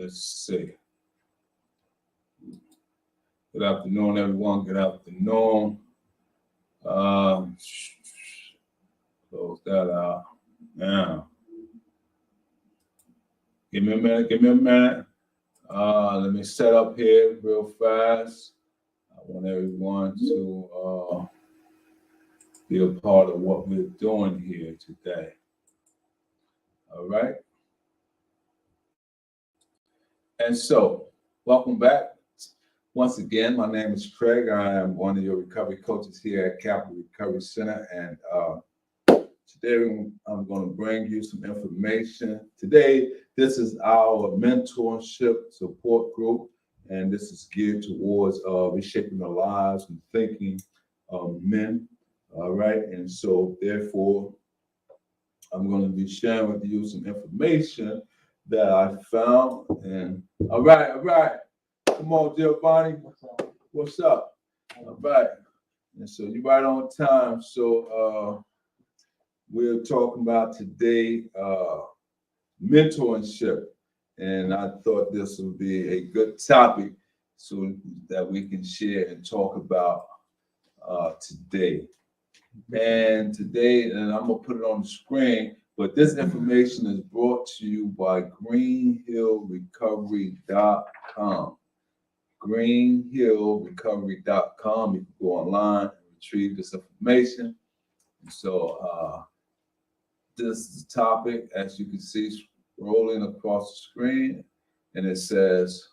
Let's see. Good afternoon, everyone. Good afternoon. Close that out. Now, give me a minute. Give me a minute. Let me set up here real fast. I want everyone to be a part of what we're doing here today. All right. And so, welcome back. Once again, my name is Craig. I am one of your recovery coaches here at Capital Recovery Center. And today I'm going to bring you some information. Today, this is our mentorship support group. And this is geared towards reshaping the lives and thinking of men. All right. And so, therefore, I'm going to be sharing with you some information that I found. And all right. Come on, Giovanni. What's up? All right. And so you're right on time. So we're talking about today mentorship. And I thought this would be a good topic so that we can share and talk about today. And today, and I'm going to put it on the screen, but this information is brought to you by greenhillrecovery.com. greenhillrecovery.com. You can go online and retrieve this information. So this is the topic, as you can see, scrolling across the screen, and it says,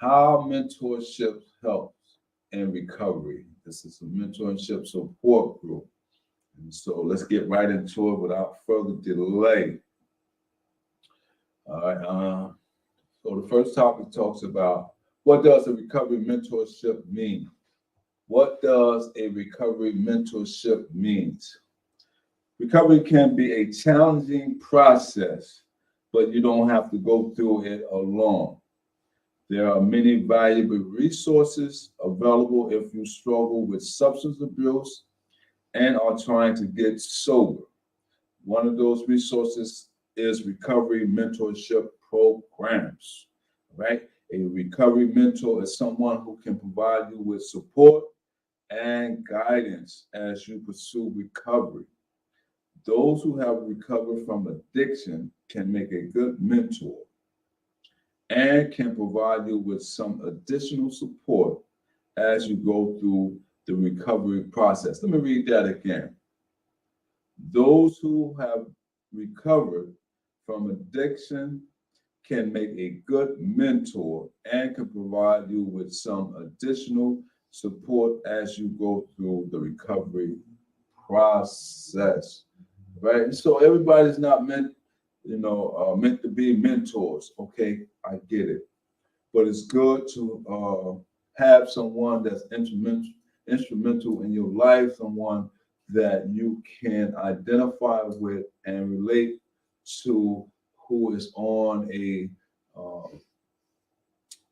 how mentorship helps in recovery. This is a mentorship support group. And so let's get right into it without further delay. All right. So the first topic talks about, what does a recovery mentorship mean? What does a recovery mentorship mean? Recovery can be a challenging process, but you don't have to go through it alone. There are many valuable resources available if you struggle with substance abuse and are trying to get sober. One of those resources is recovery mentorship programs, right? A recovery mentor is someone who can provide you with support and guidance as you pursue recovery. Those who have recovered from addiction can make a good mentor and can provide you with some additional support as you go through the recovery process. Let me read that again. Those who have recovered from addiction can make a good mentor and can provide you with some additional support as you go through the recovery process, right? So everybody's not meant to be mentors. Okay, I get it, but it's good to have someone that's instrumental in your life, someone that you can identify with and relate to, who is on a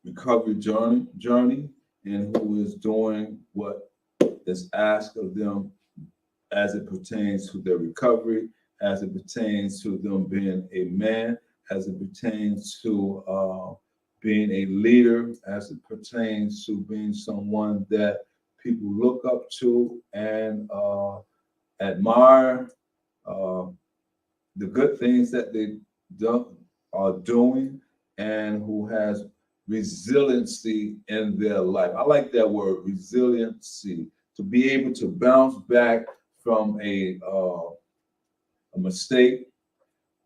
recovery journey and who is doing what is asked of them as it pertains to their recovery, as it pertains to them being a man, as it pertains to being a leader, as it pertains to being someone that people look up to and admire the good things that they are doing, and who has resiliency in their life. I like that word, resiliency, to be able to bounce back from a mistake,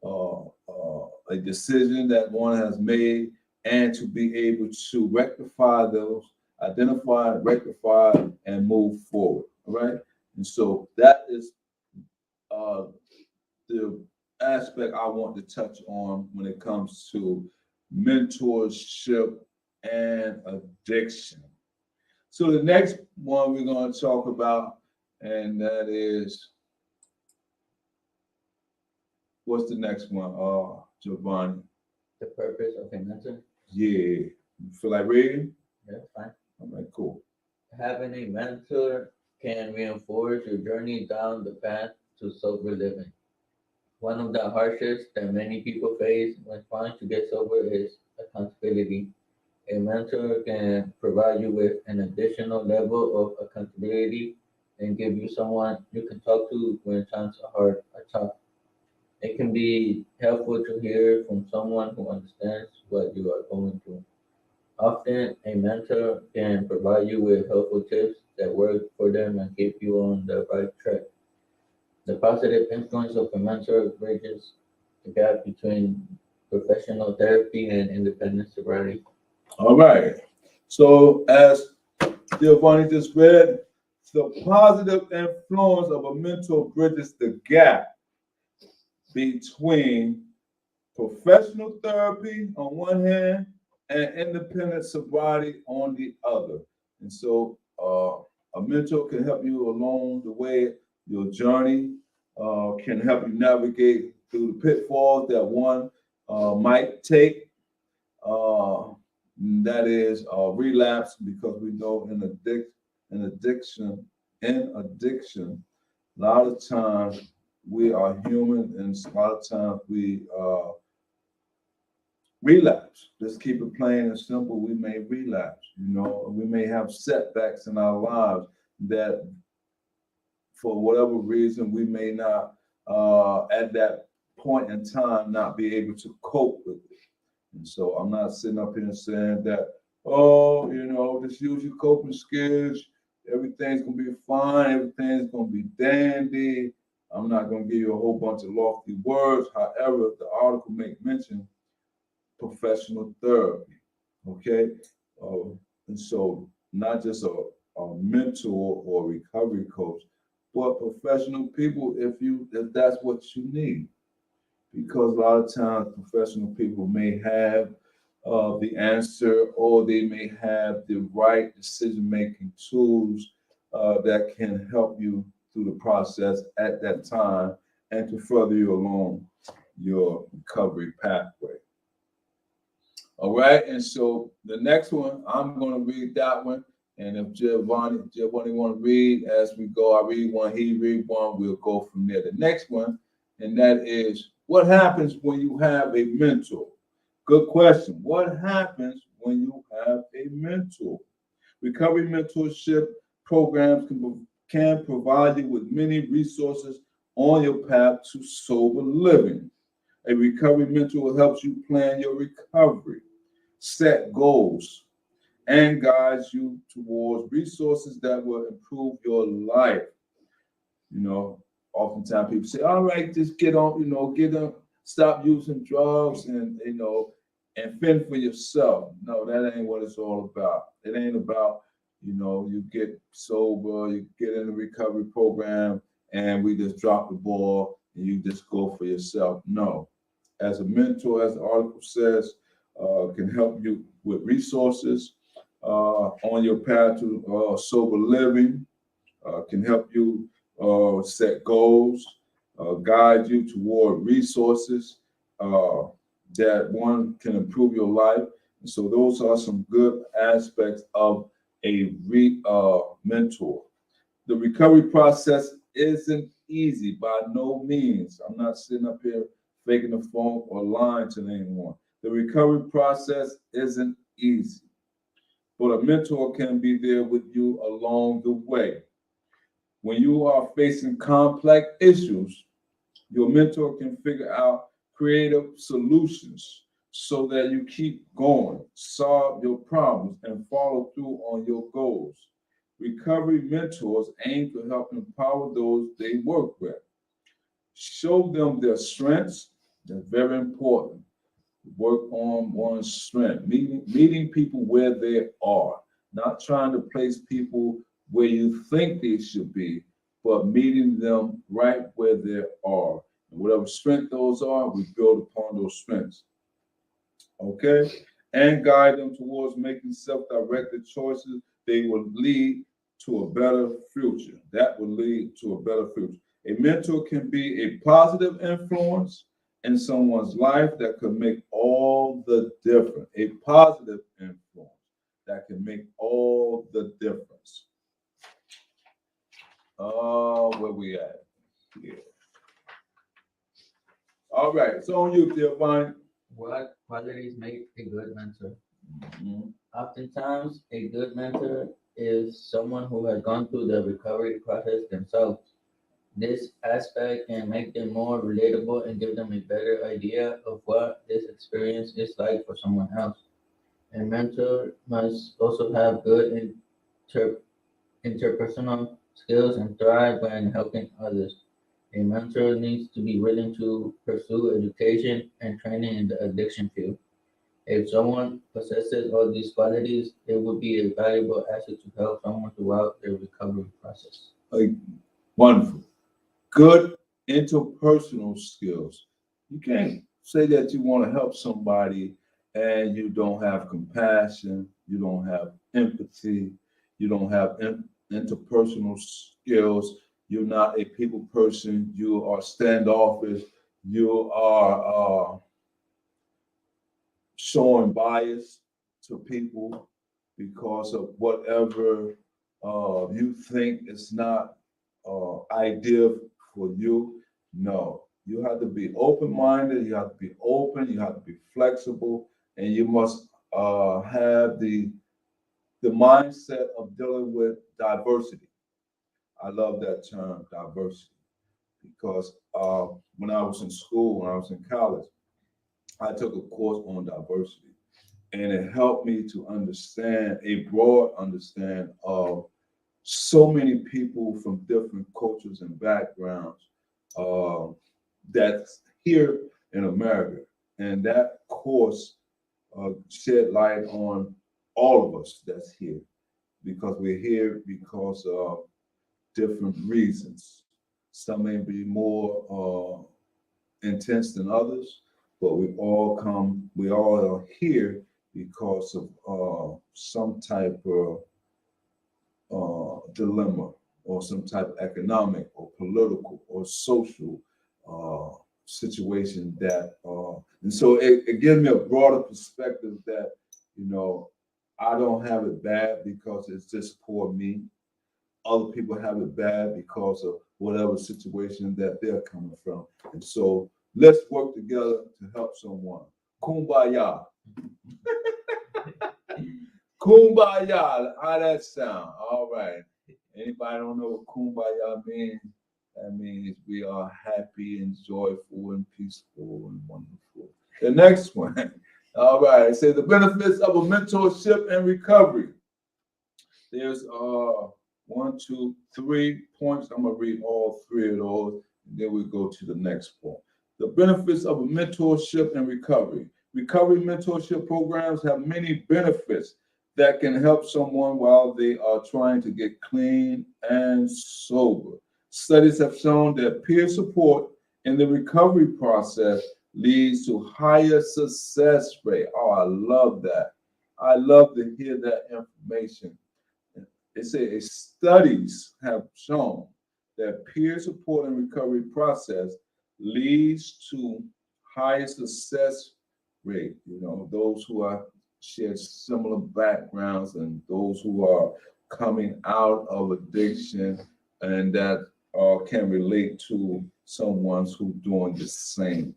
a decision that one has made, and to be able to rectify those, identify, rectify, and move forward. All right. And so that is the aspect I want to touch on when it comes to mentorship and addiction. So the next one we're going to talk about, and that is, what's the next one, Giovanni? The purpose of a mentor? Yeah. You feel like reading? Yeah, fine. All right, cool. Having a mentor can reinforce your journey down the path to sober living. One of the hardships that many people face when trying to get sober is accountability. A mentor can provide you with an additional level of accountability and give you someone you can talk to when times are tough. It can be helpful to hear from someone who understands what you are going through. Often, a mentor can provide you with helpful tips that work for them and keep you on the right track. The positive influence of a mentor bridges the gap between professional therapy and independent sobriety. All right. So as Giovanni just read, the positive influence of a mentor bridges the gap between professional therapy on one hand and independent sobriety on the other. And so a mentor can help you along the way, your journey, can help you navigate through the pitfalls that one might take. Uh, that is relapse, because we know in addiction, a lot of times we are human, and a lot of times we relapse. Let's keep it plain and simple. We may relapse, we may have setbacks in our lives that for whatever reason we may not at that point in time not be able to cope with it. And so I'm not sitting up here saying that, oh, just use your coping skills, everything's gonna be fine, everything's gonna be dandy. I'm not gonna give you a whole bunch of lofty words. However, the article make mention professional therapy. Okay, and so not just a mentor or recovery coach, but professional people if that's what you need, because a lot of times professional people may have the answer, or they may have the right decision making tools that can help you through the process at that time and to further you along your recovery pathway. All right, and so the next one, I'm going to read that one. And if Giovanni want to read as we go, I read one, he read one, we'll go from there. The next one, and that is, what happens when you have a mentor? Good question. What happens when you have a mentor? Recovery mentorship programs can provide you with many resources on your path to sober living. A recovery mentor helps you plan your recovery, set goals, and guides you towards resources that will improve your life. You know, Oftentimes people say, all right, just get on, get on, stop using drugs and fend for yourself. No, that ain't what it's all about. It ain't about, you get sober, you get in a recovery program, and we just drop the ball and you just go for yourself. No. As a mentor, as the article says, can help you with resources on your path to sober living, can help you set goals, guide you toward resources that one can improve your life. And so those are some good aspects of a mentor. The recovery process isn't easy by no means. I'm not sitting up here faking the phone or lying to anyone. The recovery process isn't easy, but a mentor can be there with you along the way. When you are facing complex issues, your mentor can figure out creative solutions so that you keep going, solve your problems, and follow through on your goals. Recovery mentors aim to help empower those they work with. Show them their strengths. That's very important. Work on one's strength, meeting people where they are, not trying to place people where you think they should be, but meeting them right where they are. And whatever strength those are, we build upon those strengths. Okay? And guide them towards making self-directed choices. They will lead to a better future. That will lead to a better future. A mentor can be a positive influence in someone's life that could make all the difference. A positive influence that can make all the difference. Where we at? Yeah. All right, it's on you, Giovanni. What qualities make a good mentor? Mhm. Oftentimes, a good mentor is someone who has gone through the recovery process themselves. This aspect can make them more relatable and give them a better idea of what this experience is like for someone else. A mentor must also have good inter- interpersonal skills and thrive when helping others. A mentor needs to be willing to pursue education and training in the addiction field. If someone possesses all these qualities, it would be a valuable asset to help someone throughout their recovery process. Like, wonderful. Good interpersonal skills. You can't say that you want to help somebody and you don't have compassion, you don't have empathy, you don't have interpersonal skills, you're not a people person, you are standoffish, you are showing bias to people because of whatever you think is not ideal for you. No, you have to be open-minded. You have to be open. You have to be flexible, and you must have the mindset of dealing with diversity. I love that term, diversity, because when I was in school, when I was in college, I took a course on diversity, and it helped me to understand a broad understand of so many people from different cultures and backgrounds uh, that's here in America. And that course shed light on all of us that's here because we're here because of different reasons. Some may be more intense than others, but we all are here because of some type of dilemma or some type of economic or political or social situation and so it gives me a broader perspective that, you know, I don't have it bad because it's just poor me. Other people have it bad because of whatever situation that they're coming from. And so let's work together to help someone. Kumbaya. Kumbaya. How that sound? All right. Anybody don't know what kumbaya means? That means we are happy and joyful and peaceful and wonderful. The next one. All right. It says the benefits of a mentorship and recovery. There's 3 points. I'm gonna read all 3 of those, and then we go to the next point. The benefits of a mentorship and recovery. Recovery mentorship programs have many benefits that can help someone while they are trying to get clean and sober. Studies have shown that peer support in the recovery process leads to higher success rate. Oh, I love that. I love to hear that information. They say studies have shown that peer support and recovery process leads to higher success rate. You know, those who are share similar backgrounds and those who are coming out of addiction and that can relate to someone who's doing the same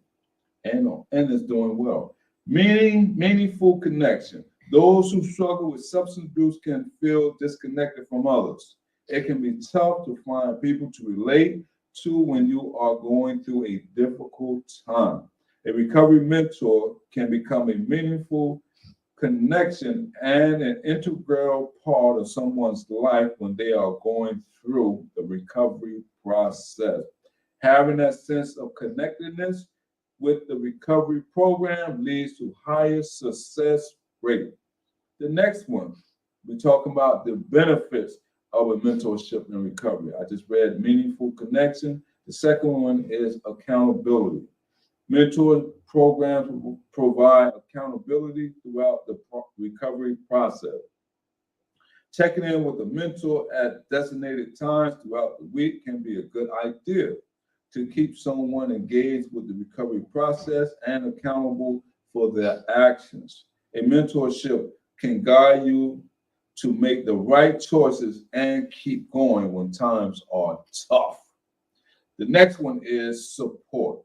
and is doing well. Meaningful connection. Those who struggle with substance abuse can feel disconnected from others. It can be tough to find people to relate to when you are going through a difficult time. A recovery mentor can become a meaningful connection and an integral part of someone's life when they are going through the recovery process. Having that sense of connectedness with the recovery program leads to higher success rate. The next one, we're talking about the benefits of a mentorship and recovery. I just read meaningful connection. The second one is accountability. Mentor programs provide accountability throughout the recovery process. Checking in with a mentor at designated times throughout the week can be a good idea to keep someone engaged with the recovery process and accountable for their actions. A mentorship can guide you to make the right choices and keep going when times are tough. The next one is support.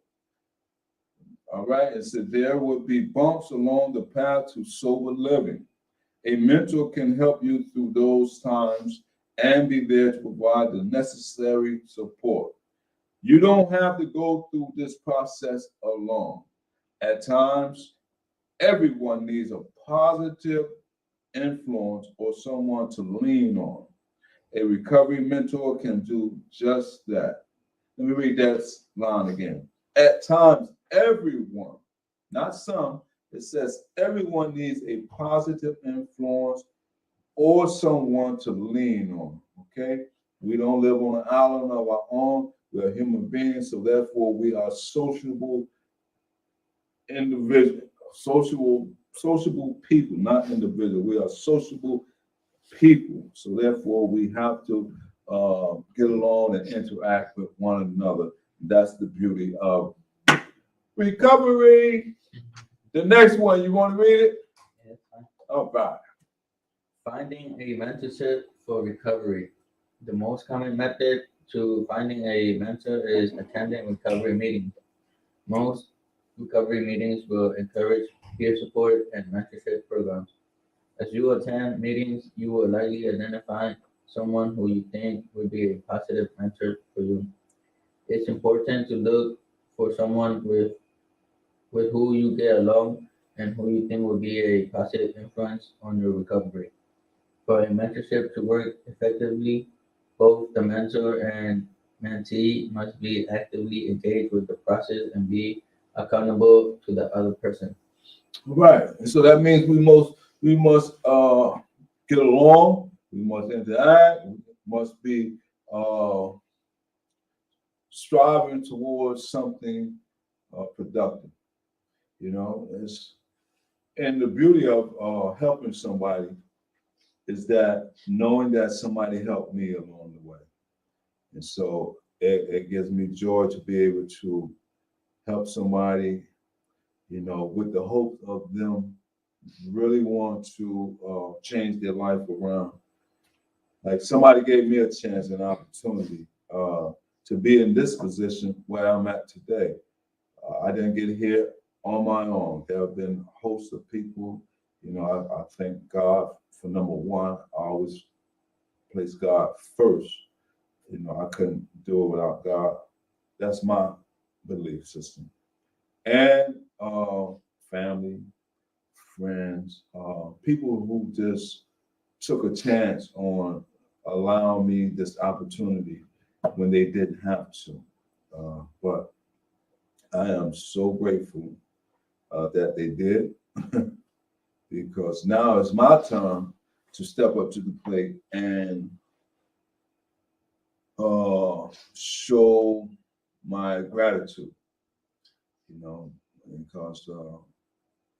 All right. It said there would be bumps along the path to sober living. A mentor can help you through those times and be there to provide the necessary support. You don't have to go through this process alone. At times, everyone needs a positive influence or someone to lean on. A recovery mentor can do just that. Let me read that line again. At times, everyone, not some, it says everyone needs a positive influence or someone to lean on. Okay? We don't live on an island of our own. We're human beings, so therefore we are sociable individuals, sociable people, not individuals. We are sociable people. So therefore we have to get along and interact with one another. That's the beauty of recovery. The next one, you want to read it? Yes, fine. All right. Finding a mentorship for recovery. The most common method to finding a mentor is attending recovery meetings. Most recovery meetings will encourage peer support and mentorship programs. As you attend meetings, you will likely identify someone who you think would be a positive mentor for you. It's important to look for someone with who you get along and who you think will be a positive influence on your recovery. For a mentorship to work effectively, both the mentor and mentee must be actively engaged with the process and be accountable to the other person. Right. And so that means we must get along, we must interact, we must be uh striving towards something productive. You know, it's and the beauty of helping somebody is that knowing that somebody helped me along the way. And so it gives me joy to be able to help somebody, you know, with the hope of them really want to change their life around. Like somebody gave me a chance, an opportunity to be in this position where I'm at today. I didn't get here on my own. There have been hosts of people. You know, I thank God for number one. I always place God first. You know, I couldn't do it without God. That's my belief system. And family, friends, people who just took a chance on allowing me this opportunity when they didn't have to. But I am so grateful that they did because now it's my turn to step up to the plate and show my gratitude, you know, because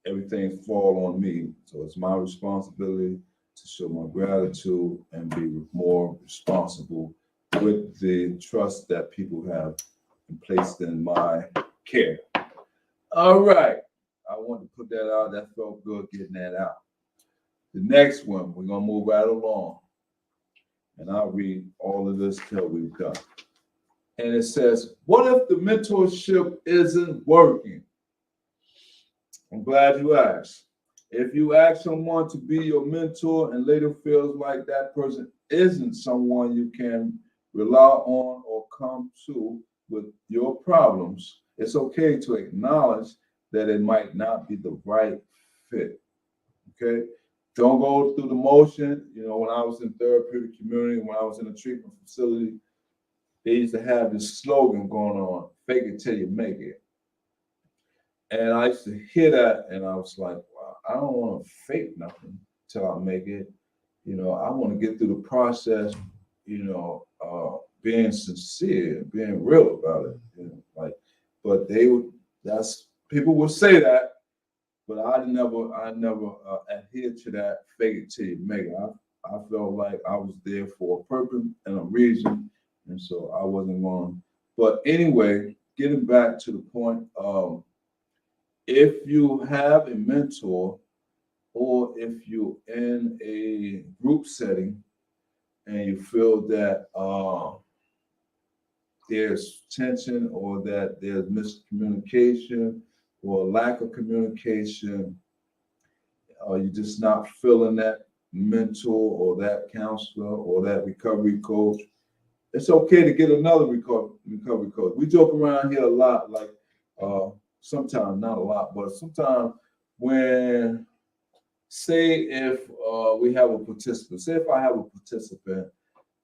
everything fall on me. So it's my responsibility to show my gratitude and be more responsible with the trust that people have placed in my care. All right. I want to put that out. That felt good getting that out. The next one, we're going to move right along. And I'll read all of this till we're done. And it says, what if the mentorship isn't working? I'm glad you asked. If you ask someone to be your mentor and later feels like that person isn't someone you can rely on or come to with your problems, it's okay to acknowledge that it might not be the right fit. Okay? Don't go through the motion. You know, when I was in therapeutic community, when I was in a treatment facility, they used to have this slogan going on, fake it till you make it. And I used to hear that and I was like, wow, I don't want to fake nothing till I make it. You know, I want to get through the process, you know, being sincere, being real about it. You know, like, but they would, that's, people would say that, but I never adhered to that fake it till you make it. I felt like I was there for a purpose and a reason. And so I wasn't wrong. But anyway, getting back to the point, if you have a mentor or if you're in a group setting and you feel that there's tension or that there's miscommunication or lack of communication, or you're just not feeling that mentor or that counselor or that recovery coach, it's okay to get another recovery coach. We joke around here a lot, like sometimes, not a lot, but sometimes when, say if we have a participant, say if I have a participant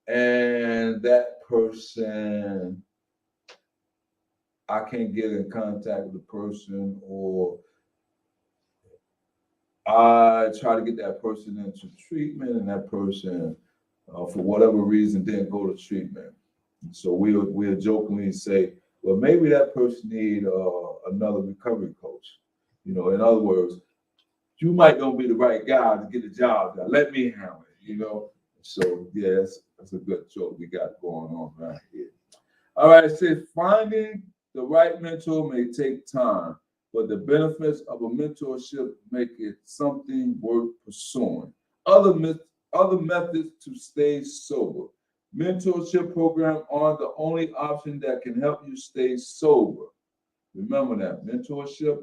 and that person, I can't get in contact with the person, or I try to get that person into treatment and that person, for whatever reason, didn't go to treatment. So we'll jokingly say, well, maybe that person need another recovery coach. In other words, you might not be the right guy to get the job done. Let me handle it. So yeah, that's a good joke we got going on right here. All right, it says finding the right mentor may take time, but the benefits of a mentorship make it something worth pursuing. Other methods to stay sober. Mentorship programs aren't the only option that can help you stay sober. Remember that mentorship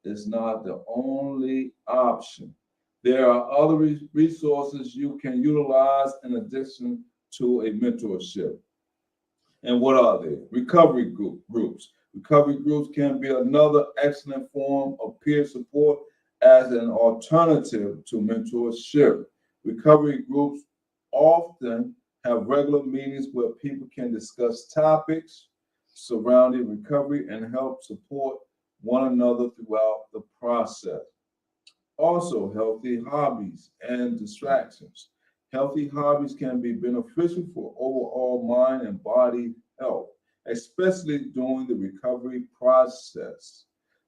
is not the only option. There are other resources you can utilize in addition to a mentorship. And what are they? Recovery groups. Recovery groups can be another excellent form of peer support as an alternative to mentorship. Recovery groups often have regular meetings where people can discuss topics surrounding recovery and help support one another throughout the process. Also, healthy hobbies and distractions. Healthy hobbies can be beneficial for overall mind and body health, especially during the recovery process.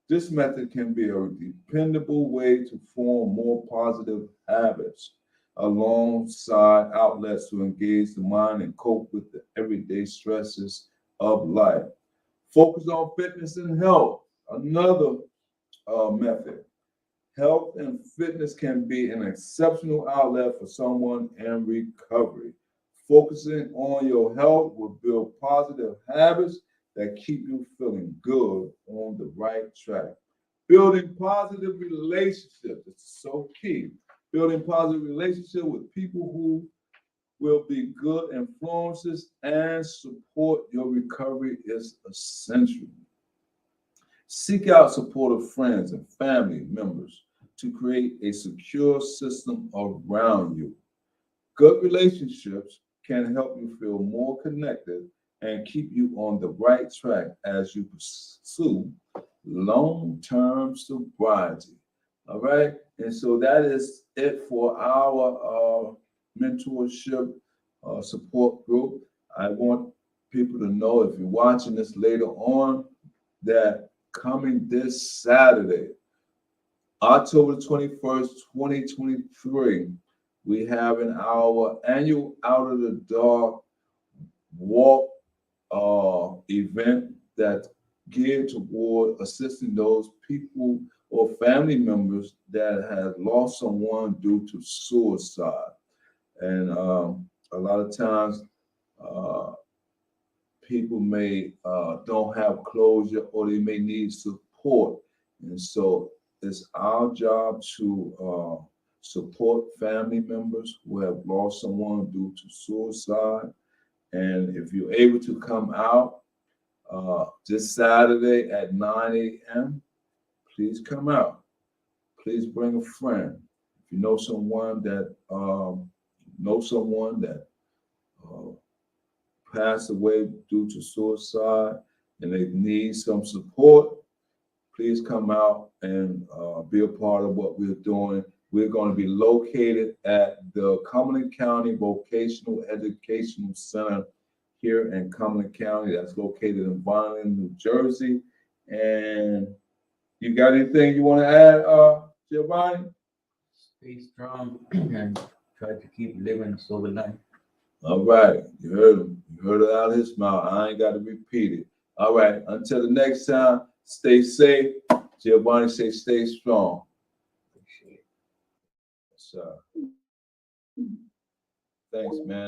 This method can be a dependable way to form more positive habits alongside outlets to engage the mind and cope with the everyday stresses of life. Focus on fitness and health, another method. Health and fitness can be an exceptional outlet for someone in recovery. Focusing on your health will build positive habits that keep you feeling good on the right track. Building positive relationships is so key. Building positive relationships with people who will be good influences and support your recovery is essential. Seek out supportive friends and family members to create a secure system around you. Good relationships can help you feel more connected and keep you on the right track as you pursue long-term sobriety. All right. And so that is it for our mentorship support group. I want people to know, if you're watching this later on, that coming this Saturday, October 21st, 2023, we have our annual Out of the Dark walk event that's geared toward assisting those people or family members that have lost someone due to suicide. And a lot of times, people may don't have closure, or they may need support. And so it's our job to support family members who have lost someone due to suicide. And if you're able to come out this Saturday at 9 a.m., please come out. Please bring a friend. If you know someone that uh, passed away due to suicide and they need some support, please come out and be a part of what we're doing. We're going to be located at the Cumberland County Vocational Educational Center here in Cumberland County. That's located in Vineland, New Jersey. And you got anything you want to add, Giovanni? Stay strong and try to keep living a sober life. All right, you heard him. You heard it out of his mouth. I ain't got to repeat it. All right, until the next time, stay safe. Giovanni say stay strong. Yes, sir. Thanks, man.